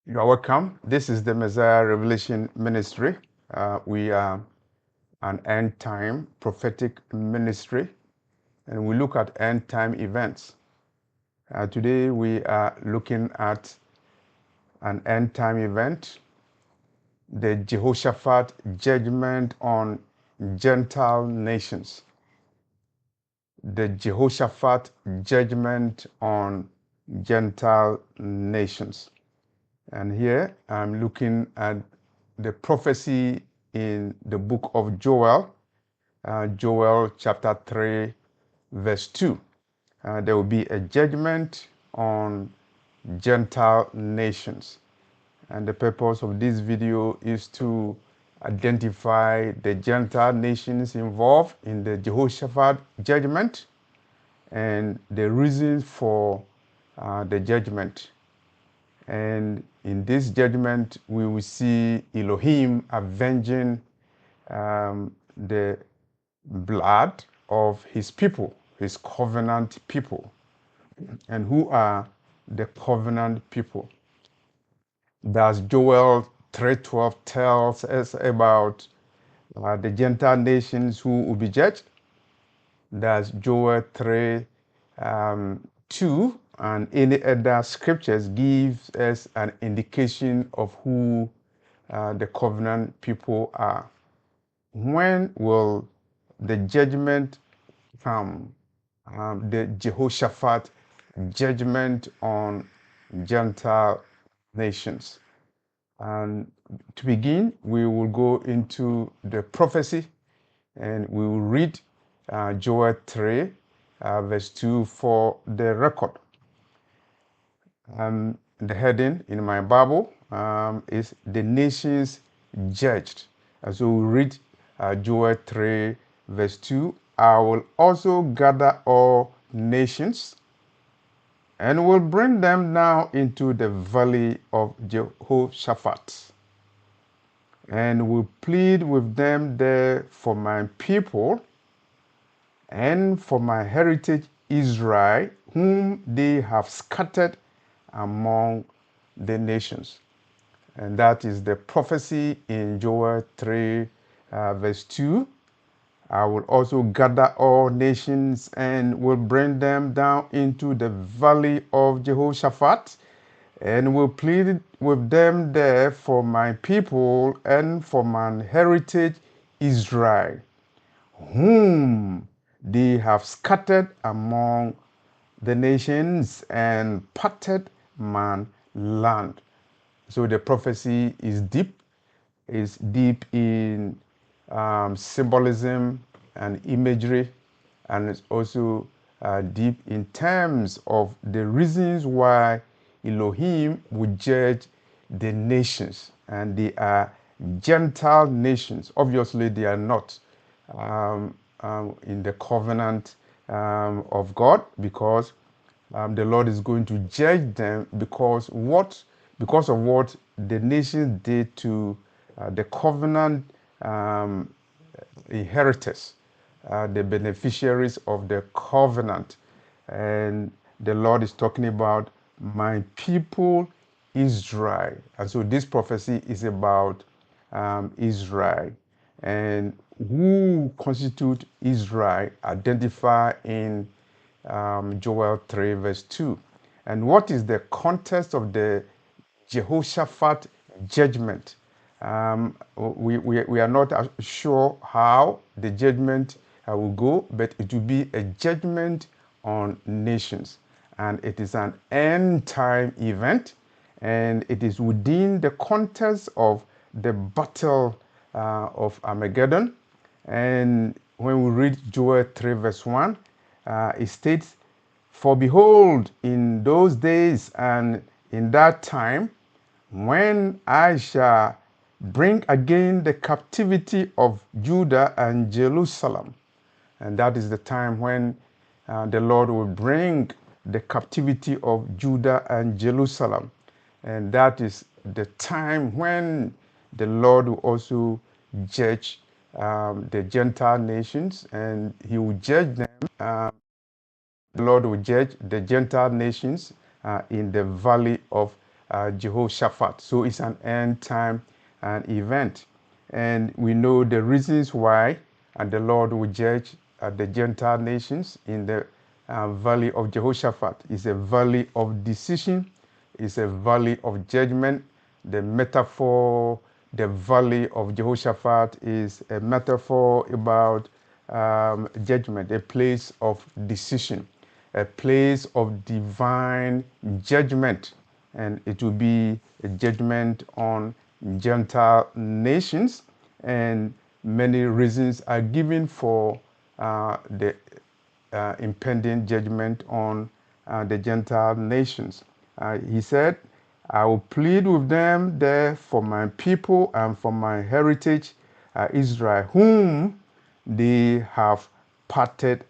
You are welcome. This is the Messiah Revelation Ministry. We are an end time prophetic ministry, and we look at end time events. Today, we are looking at an end time event, the Jehoshaphat judgment on Gentile nations. The Jehoshaphat judgment on Gentile nations. And here I'm looking at the prophecy in the book of Joel, Joel chapter 3, verse 2. There will be a judgment on Gentile nations. And the purpose of this video is to identify the Gentile nations involved in the Jehoshaphat judgment and the reasons for the judgment. And in this judgment, we will see Elohim avenging the blood of his people, his covenant people. And who are the covenant people? Thus, Joel 3:12 tells us about the Gentile nations who will be judged. That's Joel 3 2, and any other scriptures gives us an indication of who the covenant people are. When will the judgment come? The Jehoshaphat judgment on Gentile nations. And to begin, we will go into the prophecy and we will read Joel 3, verse 2 for the record. The heading in my Bible is The Nations Judged. And so we read Joel 3, verse 2. I will also gather all nations and will bring them down into the valley of Jehoshaphat, and will plead with them there for my people and for my heritage Israel, whom they have scattered among the nations. And that is the prophecy in Joel 3, verse 2. I will also gather all nations and will bring them down into the valley of Jehoshaphat, and will plead with them there for my people and for my heritage Israel, whom they have scattered among the nations and parted my land. So the prophecy is deep in symbolism and imagery, and it's also deep in terms of the reasons why Elohim would judge the nations, and they are Gentile nations. Obviously, they are not in the covenant of God, because the Lord is going to judge them because of what the nations did to the covenant inheritors, the beneficiaries of the covenant. And the Lord is talking about my people Israel. And so this prophecy is about Israel. And who constitute Israel identify in Joel 3, verse 2. And what is the context of the Jehoshaphat judgment? We are not sure how the judgment will go, but it will be a judgment on nations. And it is an end time event, and it is within the context of the battle of Armageddon. And when we read Joel 3, verse 1, it states, "For behold, in those days and in that time, when I shall bring again the captivity of Judah and Jerusalem." And that is the time when the Lord will bring the captivity of Judah and Jerusalem. And that is the time when the Lord will also judge the Gentile nations, and he will judge them. The Lord will judge the Gentile nations in the valley of Jehoshaphat. So it's an end time event. And we know the reasons why the Lord will judge the Gentile nations in the Valley of Jehoshaphat. It's a valley of decision, it's a valley of judgment. The metaphor, the Valley of Jehoshaphat, is a metaphor about judgment, a place of decision, a place of divine judgment. And it will be a judgment on Gentile nations. And many reasons are given for the impending judgment on the Gentile nations. He said, I will plead with them there for my people and for my heritage, Israel, whom they have parted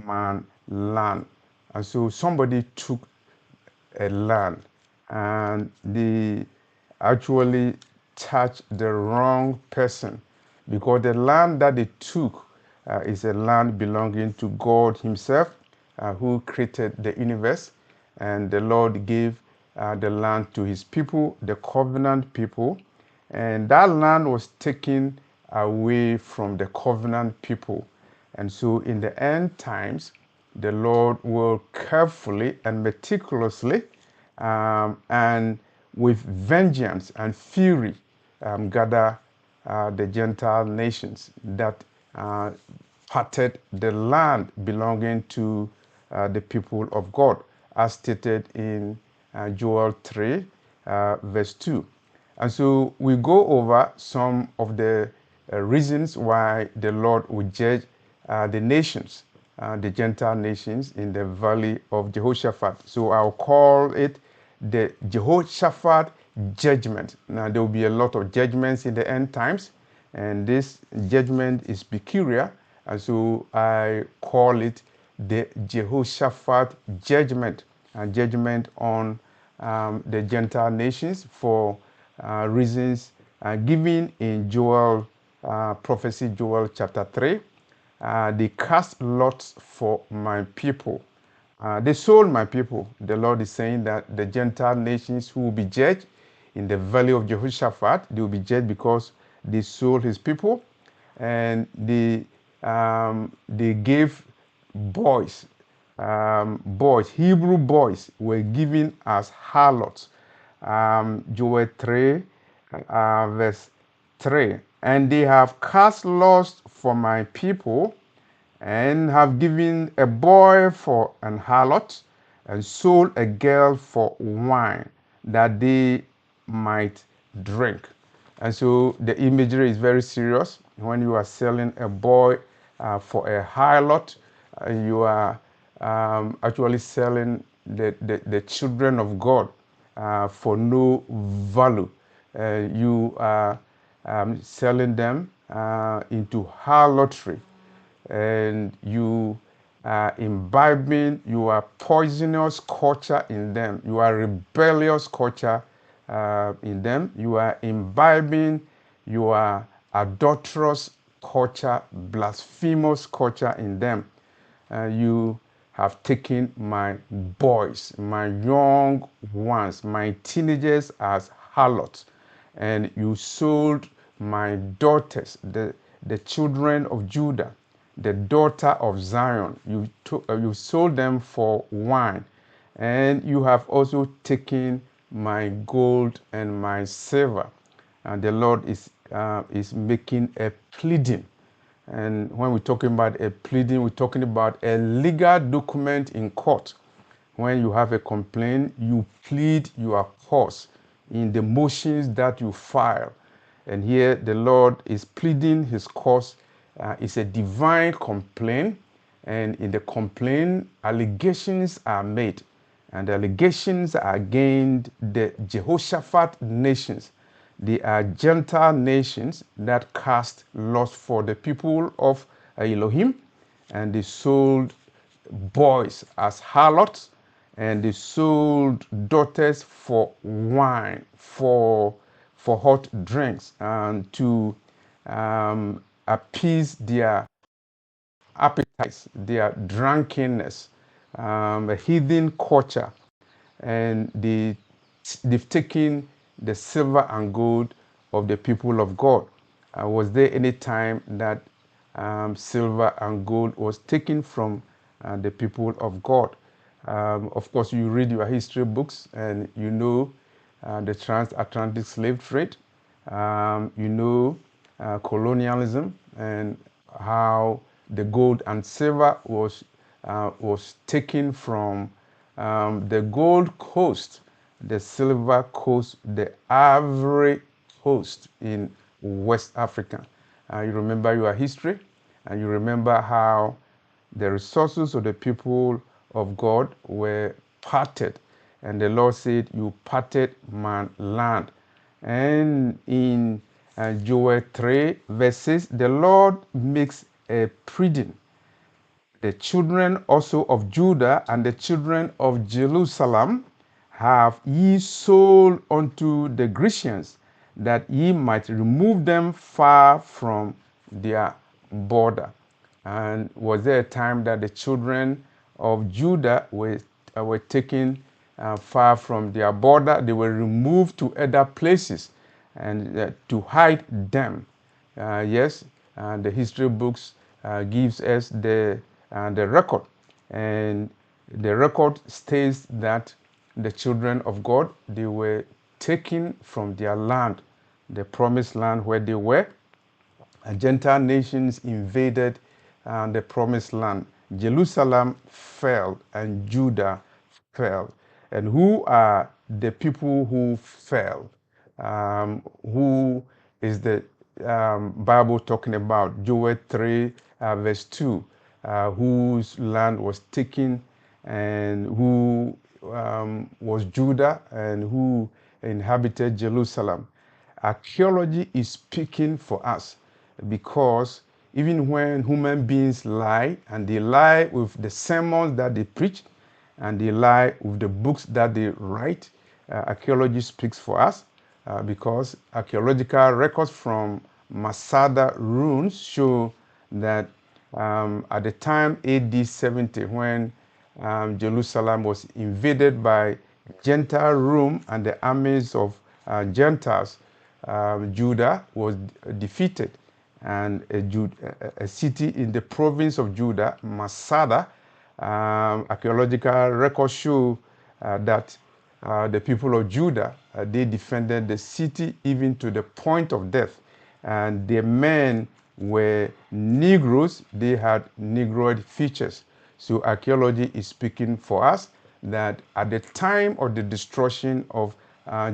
my land. And so somebody took a land and they actually touched the wrong person, because the land that they took is a land belonging to God himself, who created the universe. And the Lord gave the land to his people, the covenant people. And that land was taken away from the covenant people. And so in the end times, the Lord will carefully and meticulously and with vengeance and fury gather the Gentile nations that parted the land belonging to the people of God, as stated in Joel 3, verse 2. And so we go over some of the reasons why the Lord would judge the nations, the Gentile nations in the Valley of Jehoshaphat. So I'll call it the Jehoshaphat judgment. Now, there will be a lot of judgments in the end times, and this judgment is peculiar, and so I call it the Jehoshaphat judgment, and judgment on the Gentile nations for reasons given in Joel prophecy, Joel chapter 3. They cast lots for my people. They sold my people. The Lord is saying that the Gentile nations who will be judged in the Valley of Jehoshaphat, they will be judged because they sold his people, and they gave boys, Hebrew boys were given as harlots. Joel 3, verse 3. And they have cast lots for my people, and have given a boy for an harlot, and sold a girl for wine, that they might drink. And so the imagery is very serious. When you are selling a boy for a harlot, you are actually selling the children of God for no value. You are selling them into harlotry, and you are imbibing, you are poisonous culture in them, you are rebellious culture in them, you are imbibing, you are adulterous culture, blasphemous culture in them. You have taken my boys, my young ones, my teenagers as harlots, and you sold my daughters, the children of Judah, the daughter of Zion. You sold them for wine, and you have also taken my gold and my silver. And the Lord is making a pleading. And when we're talking about a pleading, we're talking about a legal document in court. When you have a complaint, you plead your cause in the motions that you file. And here the Lord is pleading his cause. It's a divine complaint. And in the complaint, allegations are made. And the allegations are against the Jehoshaphat nations. They are Gentile nations that cast lots for the people of Elohim, and they sold boys as harlots, and they sold daughters for wine, for hot drinks, and to appease their appetites, their drunkenness, a heathen culture. And they they've taken the silver and gold of the people of God. Was there any time that silver and gold was taken from the people of God? Of course, you read your history books and you know the transatlantic slave trade. You know colonialism and how the gold and silver was taken from the Gold Coast, the Silver Coast, the Ivory Coast in West Africa. You remember your history, and you remember how the resources of the people of God were parted. And the Lord said, you parted my land. And in Joel 3 verses, the Lord makes a pleading. The children also of Judah and the children of Jerusalem have ye sold unto the Grecians, that ye might remove them far from their border. And was there a time that the children of Judah were taken far from their border? They were removed to other places and to hide them. Yes, the history books gives us the record, and the record states that the children of God, they were taken from their land, the promised land where they were. Gentile nations invaded the promised land. Jerusalem fell and Judah fell. And who are the people who fell? Who is the Bible talking about? Joel 3, verse 2, whose land was taken, and who was Judah, and who inhabited Jerusalem. Archaeology is speaking for us, because even when human beings lie, and they lie with the sermons that they preach, and they lie with the books that they write, archaeology speaks for us, because archaeological records from Masada ruins show that at the time AD 70, when Jerusalem was invaded by Gentile Rome and the armies of Gentiles, Judah was defeated, and a city in the province of Judah, Masada, archaeological records show that the people of Judah, they defended the city even to the point of death. And their men were Negroes, they had Negroid features. So archaeology is speaking for us that at the time of the destruction of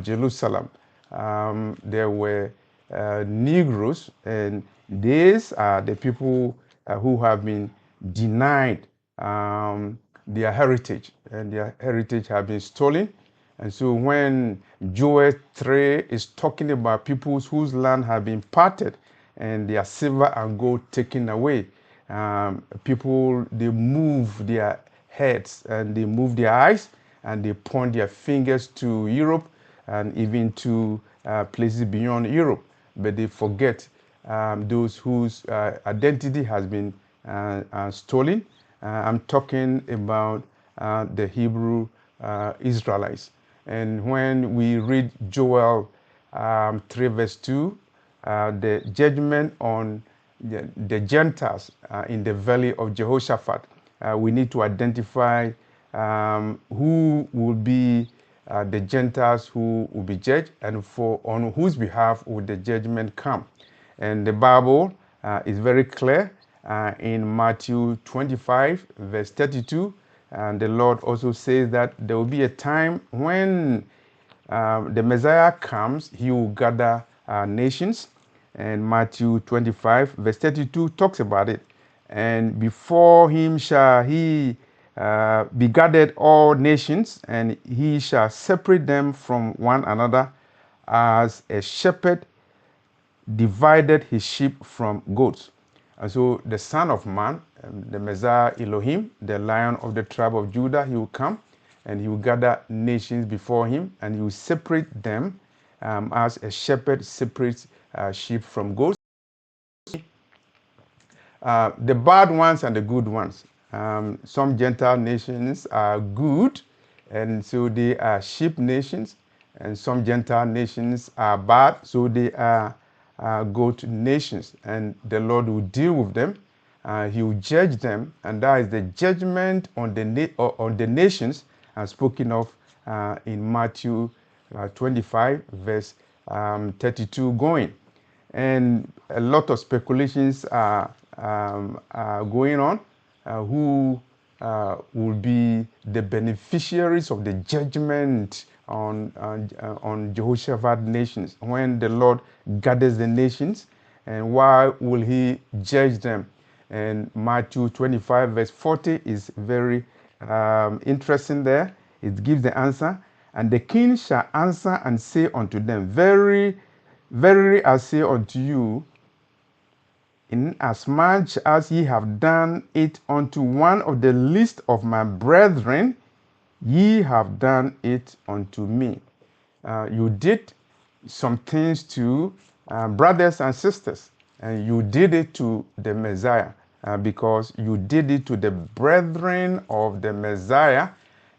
Jerusalem, there were Negroes, and these are the people who have been denied their heritage, and their heritage have been stolen. And so when Joel 3 is talking about peoples whose land have been parted and their silver and gold taken away, people, they move their heads and they move their eyes and they point their fingers to Europe and even to places beyond Europe. But they forget those whose identity has been stolen. I'm talking about the Hebrew Israelites. And when we read Joel 3 verse 2, the judgment on the Gentiles in the Valley of Jehoshaphat, we need to identify who will be the Gentiles who will be judged, and on whose behalf will the judgment come. And the Bible is very clear in Matthew 25 verse 32, and the Lord also says that there will be a time when the Messiah comes, he will gather nations. And Matthew 25 verse 32 talks about it. And before him shall he be gathered all nations, and he shall separate them from one another, as a shepherd divided his sheep from goats. And so the Son of Man, the Messiah Elohim, the Lion of the tribe of Judah, he will come and he will gather nations before him, and he will separate them as a shepherd separates sheep from goats. The bad ones and the good ones. Some Gentile nations are good, and so they are sheep nations, and some Gentile nations are bad, so they are goat nations, and the Lord will deal with them. He will judge them, and that is the judgment on the nations spoken of in Matthew 25, verse 32 going. And a lot of speculations are going on who will be the beneficiaries of the judgment on Jehoshaphat nations when the Lord gathers the nations, and why will he judge them? And Matthew 25 verse 40 is very interesting there. It gives the answer. And the king shall answer and say unto them, Very, verily I say unto you, inasmuch as ye have done it unto one of the least of my brethren, ye have done it unto me. You did some things to brothers and sisters, and you did it to the Messiah because you did it to the brethren of the Messiah.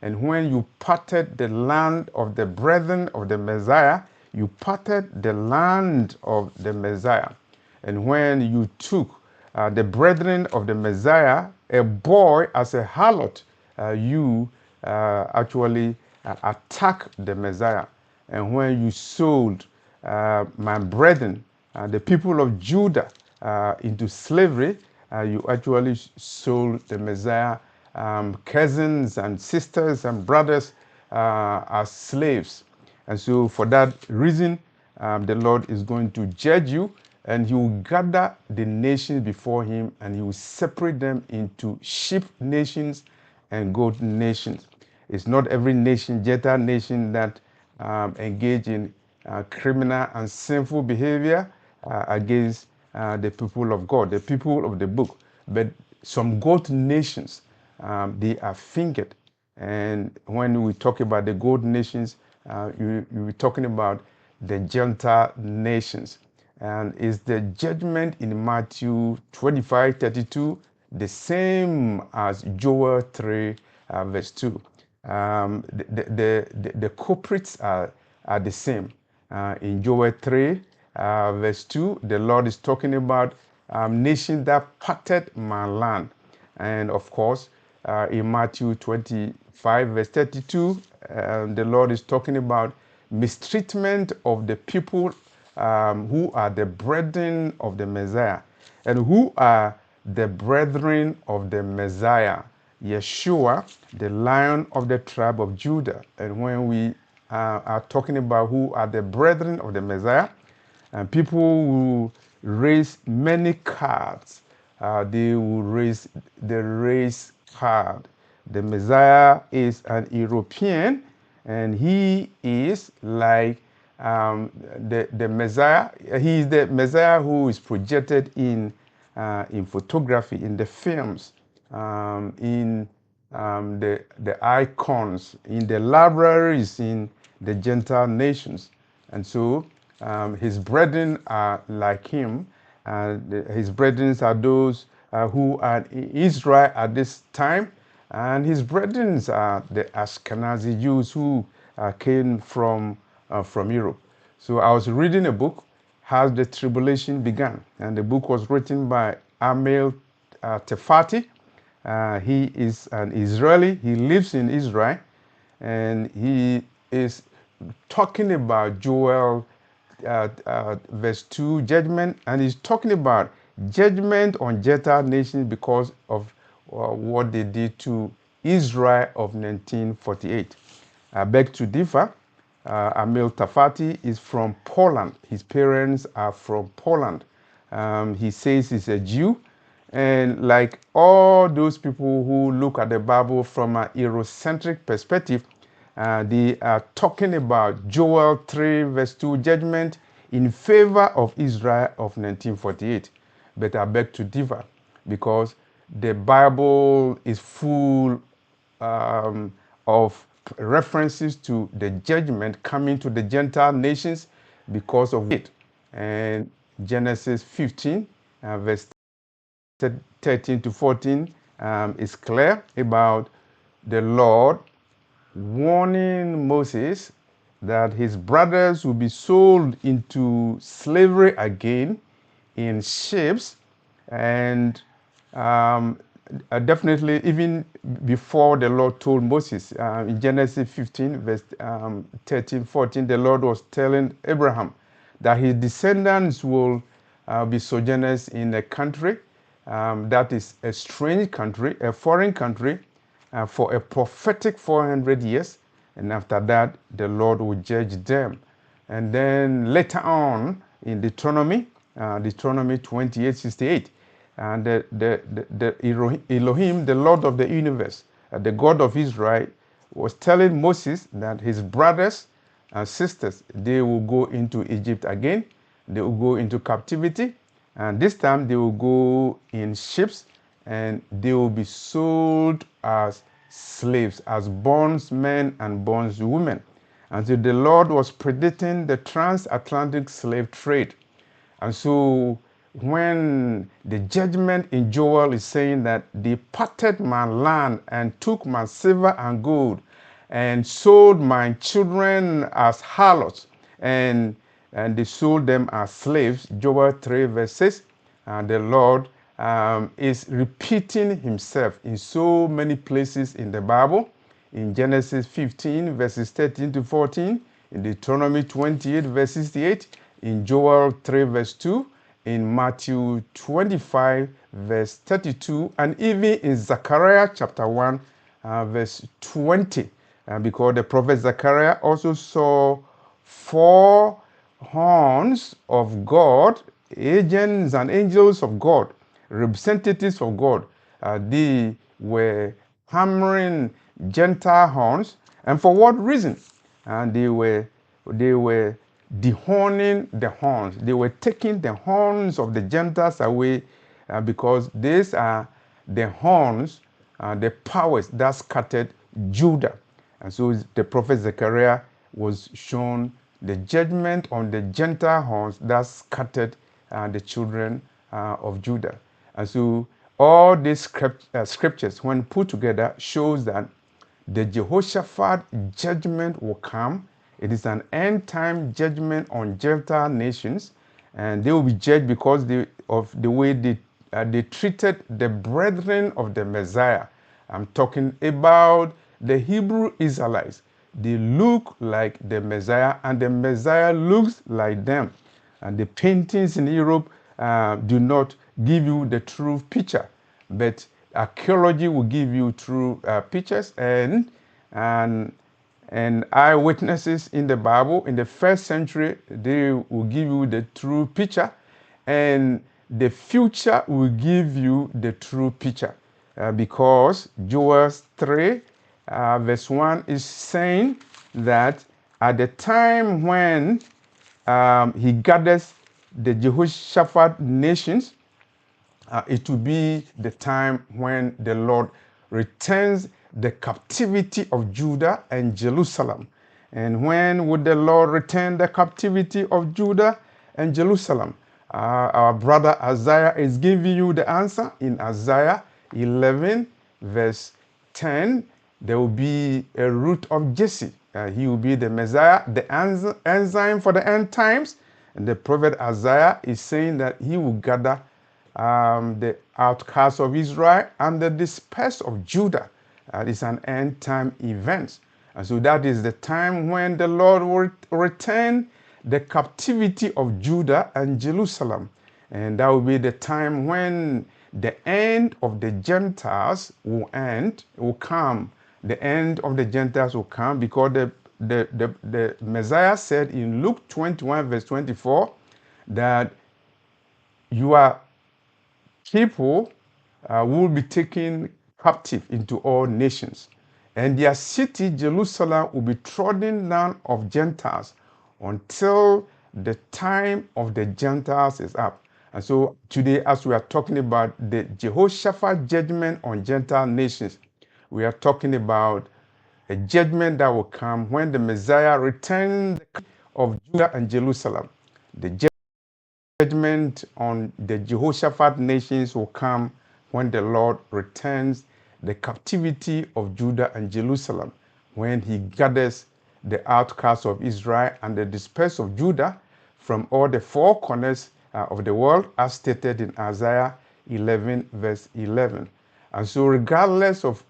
And when you parted the land of the brethren of the Messiah, you parted the land of the Messiah. And when you took the brethren of the Messiah, a boy as a harlot, you actually attack the Messiah. And when you sold my brethren, the people of Judah, into slavery, you actually sold the Messiah cousins and sisters and brothers as slaves. And so for that reason, the Lord is going to judge you, and he will gather the nations before him, and he will separate them into sheep nations and goat nations. It's not every nation, Gentile nation, that engage in criminal and sinful behavior against the people of God, the people of the book. But some goat nations, they are fingered. And when we talk about the goat nations, we're talking about the Gentile nations. And is the judgment in Matthew 25:32 the same as Joel 3, verse 2? The culprits are the same. In Joel 3, verse 2, the Lord is talking about nations that parted my land. And of course, in Matthew 25, verse 32, the Lord is talking about mistreatment of the people who are the brethren of the Messiah. And who are the brethren of the Messiah? Yeshua, the Lion of the tribe of Judah. And when we are talking about who are the brethren of the Messiah, and people will raise many cards. They will raise the race card. The Messiah is an European, and he is like the Messiah. He is the Messiah who is projected in photography, in the films, in the icons, in the libraries, in the Gentile nations. And so his brethren are like him. His brethren are those who are in Israel at this time. And his brethren are the Ashkenazi Jews who came from Europe. So I was reading a book, How the Tribulation Began. And the book was written by Amel Tefati. He is an Israeli. He lives in Israel. And he is talking about Joel verse 2, judgment, and he's talking about judgment on Gentile nations because of what they did to Israel of 1948. I beg to differ. Amil Tafati is from Poland. His parents are from Poland. He says he's a Jew. And like all those people who look at the Bible from an Eurocentric perspective, they are talking about Joel 3 verse 2 judgment in favor of Israel of 1948. But I beg to differ because the Bible is full of references to the judgment coming to the Gentile nations because of it. And Genesis 15 verse 13 to 14 is clear about the Lord warning Moses that his brothers will be sold into slavery again in ships, and definitely even before the Lord told Moses in Genesis 15 verse 13, 14, the Lord was telling Abraham that his descendants will be sojourners in a country that is a strange country, a foreign country, for a prophetic 400 years. And after that, the Lord will judge them. And then later on in Deuteronomy 28:68, and the Elohim, the Lord of the universe, the God of Israel, was telling Moses that his brothers and sisters, they will go into Egypt again. They will go into captivity. And this time they will go in ships, and they will be sold as slaves, as bondsmen and bondswomen. And so the Lord was predicting the transatlantic slave trade. And so when the judgment in Joel is saying that they parted my land and took my silver and gold and sold my children as harlots, and they sold them as slaves, Joel 3 verse 6, the Lord is repeating himself in so many places in the Bible. In Genesis 15 verses 13 to 14, in Deuteronomy 28 verse 68, in Joel 3 verse 2, in Matthew 25 verse 32, and even in Zechariah chapter 1 verse 20, because the prophet Zechariah also saw 4 horns of God, agents and angels of God, representatives of God. They were hammering Gentile horns, and for what reason? And they were dehorning the horns. They were taking the horns of the Gentiles away, because these are the horns, the powers that scattered Judah. And so the prophet Zechariah was shown the judgment on the Gentile horns that scattered the children of Judah. And so all these scriptures, when put together, shows that the Jehoshaphat judgment will come. It is an end-time judgment on Gentile nations, and they will be judged because of the way they treated the brethren of the Messiah. I'm talking about the Hebrew Israelites. They look like the Messiah, and the Messiah looks like them. And the paintings in Europe do not give you the true picture, but archaeology will give you true pictures, and eyewitnesses in the Bible in the first century, they will give you the true picture, and the future will give you the true picture, because Joel 3 verse 1 is saying that at the time when he gathers the Jehoshaphat nations, it will be the time when the Lord returns the captivity of Judah and Jerusalem. And when would the Lord return the captivity of Judah and Jerusalem? Our brother Isaiah is giving you the answer in Isaiah 11 verse 10. There will be a root of Jesse. He will be the Messiah, the enzyme for the end times. And the prophet Isaiah is saying that he will gather the outcasts of Israel and the dispersed of Judah. It's an end time event. And so that is the time when the Lord will return the captivity of Judah and Jerusalem. And that will be the time when the end of the Gentiles will come. The end of the Gentiles will come, because the Messiah said in Luke 21 verse 24 that your people will be taken captive into all nations, and their city Jerusalem will be trodden down of Gentiles until the time of the Gentiles is up. And so today, as we are talking about the Jehoshaphat judgment on Gentile nations, we are talking about a judgment that will come when the Messiah returns of Judah and Jerusalem. The judgment on the Jehoshaphat nations will come when the Lord returns the captivity of Judah and Jerusalem, when he gathers the outcasts of Israel and the dispersed of Judah from all the four corners of the world, as stated in Isaiah 11, verse 11. And so regardless of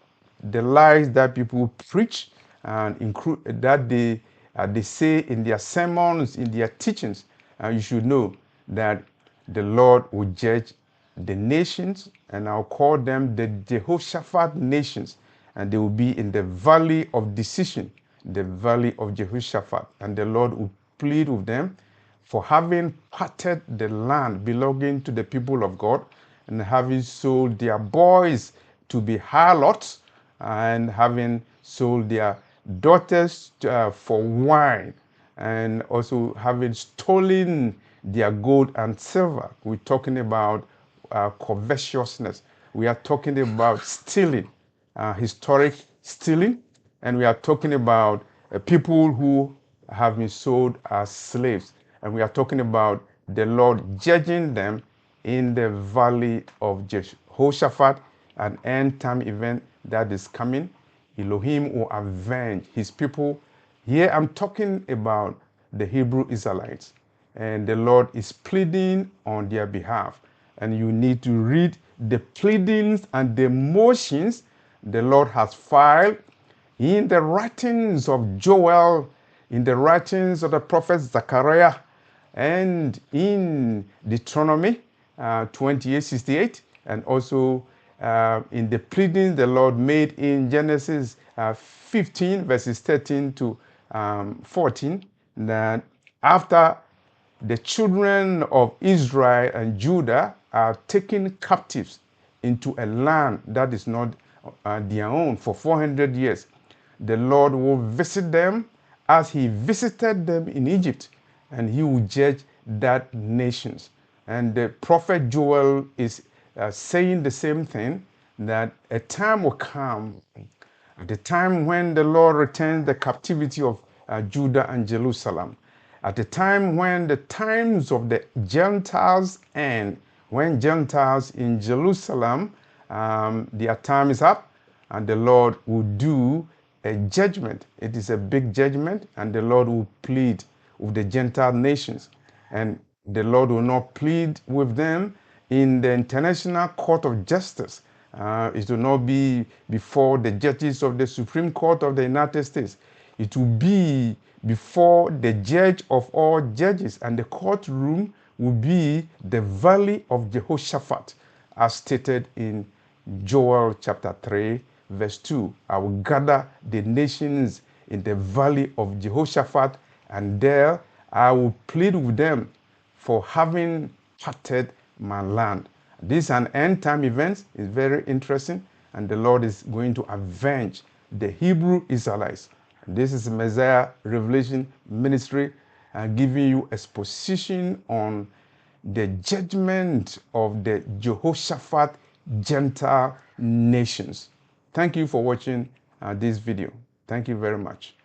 the lies that people preach and that they say in their sermons, in their teachings, you should know that the Lord will judge the nations, and I'll call them the Jehoshaphat nations, and they will be in the valley of decision, the valley of Jehoshaphat, and the Lord will plead with them for having parted the land belonging to the people of God and having sold their boys to be harlots and having sold their daughters for wine and also having stolen their gold and silver. We're talking about covetousness. We are talking about stealing, historic stealing, and we are talking about people who have been sold as slaves. And we are talking about the Lord judging them in the valley of Jehoshaphat, an end time event that is coming. Elohim will avenge his people. Here I'm talking about the Hebrew Israelites, and the Lord is pleading on their behalf. And you need to read the pleadings and the motions the Lord has filed in the writings of Joel, in the writings of the prophet Zechariah, and in Deuteronomy 28:68, and also in the pleadings the Lord made in Genesis 15, verses 13 to 14, that after the children of Israel and Judah are taken captives into a land that is not their own for 400 years, the Lord will visit them as he visited them in Egypt, and he will judge that nations. And the prophet Joel is saying the same thing, that a time will come, at the time when the Lord returns the captivity of Judah and Jerusalem, at the time when the times of the Gentiles end, when Gentiles in Jerusalem, their time is up, and the Lord will do a judgment. It is a big judgment, and the Lord will plead with the Gentile nations. And the Lord will not plead with them in the International Court of Justice. It will not be before the judges of the Supreme Court of the United States. It will be before the judge of all judges, and the courtroom will be the valley of Jehoshaphat, as stated in Joel chapter 3, verse 2. I will gather the nations in the valley of Jehoshaphat, and there I will plead with them for having parted my land. This is an end time event. It's very interesting, and the Lord is going to avenge the Hebrew Israelites. This is Messiah Revelation Ministry, giving you exposition on the judgment of the Jehoshaphat Gentile nations. Thank you for watching this video. Thank you very much.